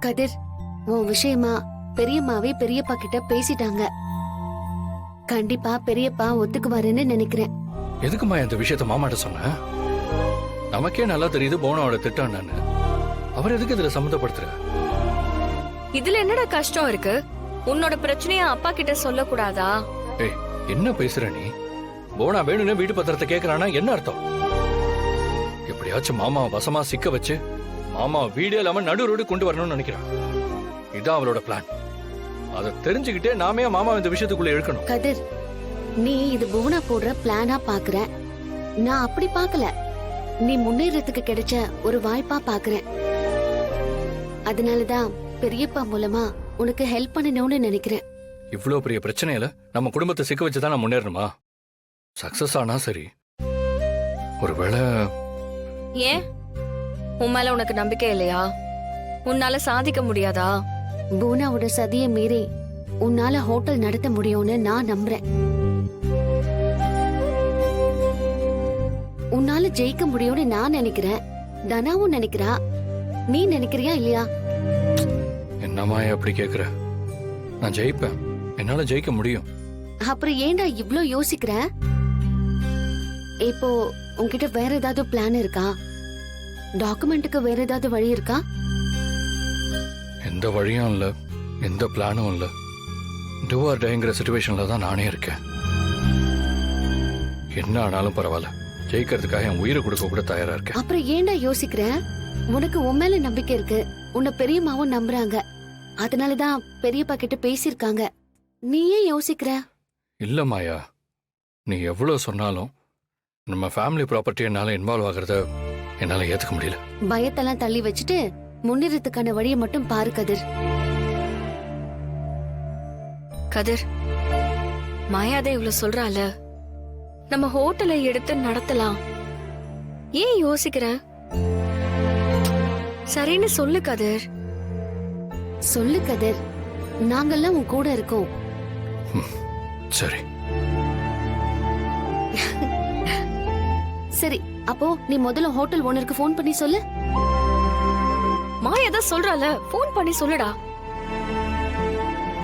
கதிர், உன் விஷயமா பெரியம்மாவே பெரியப்பா கிட்ட பேசிட்டாங்க. கண்டிப்பா பெரியப்பா ஒத்துக்குவாருன்னு நினைக்கிறேன். எதுக்குமா இந்த விஷயத்த மாமாட்ட சொன்ன? நமக்கே நல்லா தெரியுது போனாவோட திட்டம் என்னன்னு. அவர் எதுக்கு இதுல சம்மந்தப்படுத்துற? இதுல என்னடா கஷ்டம் இருக்கு? உன்னோட பிரச்சனைய அப்பா கிட்ட சொல்ல கூடாதா? ஏய், என்ன பேசுற நீ? போனா வேணும்னு வீட்டு பத்திரத்தை கேக்குறானா என்ன அர்த்தம்? எப்படியாச்சும் மாமாவை வசமா சிக்க வச்சு மாமா வீடியோ இல்லாம நடு ரோடு கொண்டு வரணும்னு நினைக்கிறான். இதான் அவளோட பிளான். அதை தெரிஞ்சுக்கிட்டே நாமே மாமா இந்த விஷயத்துக்குள்ள இழுக்கணும். கதிர், நீ இது புவனா போடுற பிளானா பாக்குற. நான் அப்படி பாக்கல. நீ முன்னேறதுக்கு கிடைச்ச ஒரு வாய்ப்பா பாக்குறேன். அதனாலதான் பெரியப்பா மூலமா உனக்கு ஹெல்ப் பண்ணணும்னு நினைக்கிறேன். இவ்வளவு பெரிய பிரச்சனையில நம்ம குடும்பத்தை சிக்க வச்சுதான் நான் முன்னேறணுமா? சக்சஸ் ஆனா சரி. ஒருவேளை ஏன் உன் மேல உனக்கு நம்பிக்கை இல்லையா? உன்னால சாதிக்க முடியாதா? பூனாவோட சதிய மீறி உன்னால ஹோட்டல் நடத்த முடியும்னு நான் நம்புறேன். உன்னால ஜெயிக்க முடியும்னு நான் நினைக்கிறேன். தனாவும் நினைக்கிறா. நீ நினைக்கிறியா இல்லையா? என்னம்மா அப்படி கேக்குற? நான் ஜெயிப்பேன். என்னால ஜெயிக்க முடியும். அப்புறம் ஏன்டா இவ்ளோ யோசிக்கிற? இப்போ உன்கிட்ட வேற ஏதாவது பிளான் இருக்கா? டாக்குமெண்ட்டுக்கு வேற ஏதாவது வழி இருக்கா? எந்த வழியும் இல்ல, எந்த பிளானும் இல்ல. டூ ஆர் டைங்கிற சிச்சுவேஷன்ல தான் நானே இருக்கேன். என்ன ஆனாலும் பரவாயில்ல, ஜெயிக்கிறதுக்காக என் உயிரை கொடுக்க கூட தயாரா இருக்கேன். அப்புறம் ஏன்டா யோசிக்கிற? உனக்கு உன் மேல நம்பிக்கை இருக்கு. உன்னை பெரியம்மாவும் நம்புறாங்க. அதனாலதான் பெரியப்பா கிட்ட பேசிருக்காங்க. நீ ஏன் யோசிக்கிற? இல்ல மாயா, நீ எவ்வளவு சொன்னாலும் நம்ம ஃபேமிலி ப்ராப்பர்ட்டி என்னால இன்வால்வ் ஆகிறத என்னால ஏத்துக்க முடியல. பயத்தெல்லாம் தள்ளி வச்சுட்டு முன்னேறதுக்கான வழியை மட்டும் பாரு கதிர். கதிர், மாயாதே இவ்வளவு சொல்றால, நம்ம ஹோட்டலை எடுத்து நடத்தலாம். ஏன் யோசிக்கிற? சரின்னு சொல்லு கதிர். சொல்லு கதிர், நாங்கெல்லாம் உன் கூட இருக்கோம். சரி சரி, அப்போ நீ முதல்ல ஹோட்டல் ஓனருக்கு ஃபோன் பண்ணி சொல்லு. மாயா தான் சொல்றால, போன் பண்ணி சொல்லுடா.